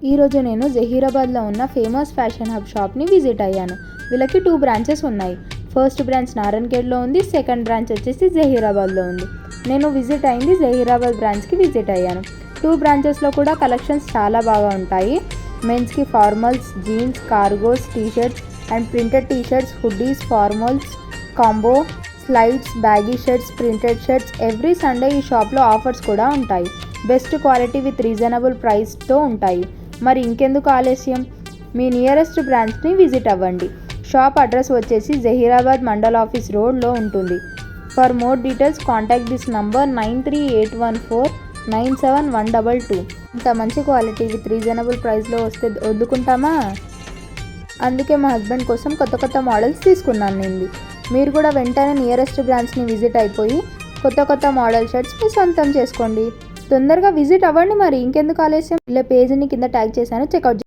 ఈరోజు నేను జహీరాబాద్లో ఉన్న ఫేమస్ ఫ్యాషన్ హబ్ షాప్ని విజిట్ అయ్యాను. వీళ్ళకి 2 బ్రాంచెస్ ఉన్నాయి. ఫస్ట్ బ్రాంచ్ నారాయణఖేడ్లో ఉంది, సెకండ్ బ్రాంచ్ వచ్చేసి జహీరాబాద్లో ఉంది. నేను విజిట్ అయింది జహీరాబాద్ బ్రాంచ్కి విజిట్ అయ్యాను. 2 బ్రాంచెస్లో కూడా కలెక్షన్స్ చాలా బాగా ఉంటాయి. మెన్స్కి formals, jeans, cargos, t shirts and printed t shirts, hoodies, formals, combo, slides, baggy shirts, printed shirts. Every Sunday ఈ షాప్లో ఆఫర్స్ కూడా ఉంటాయి. బెస్ట్ క్వాలిటీ విత్ రీజనబుల్ ప్రైస్తో ఉంటాయి. మరి ఇంకెందుకు ఆలస్యం, మీ నియరెస్ట్ బ్రాంచ్ని విజిట్ అవ్వండి. షాప్ అడ్రస్ వచ్చేసి జహీరాబాద్ మండల్ ఆఫీస్ రోడ్లో ఉంటుంది. For more details contact this number 9381497122. ఇంత మంచి క్వాలిటీ విత్ రీజనబుల్ ప్రైస్లో వస్తే వదులుకుంటామా? అందుకే మా హస్బెండ్ కోసం కొత్త కొత్త మోడల్స్ తీసుకున్నాను నేను. మీరు కూడా వెంటనే నియరెస్ట్ బ్రాంచ్ని విజిట్ అయిపోయి కొత్త కొత్త మోడల్ షర్ట్స్ మీ సొంతం చేసుకోండి. తొందరగా విజిట్ అవ్వండి. మరి ఇంకెందుకు ఆలస్యం, ఇలా పేజ్ని కింద ట్యాగ్ చేశాను, చెక్అవుట్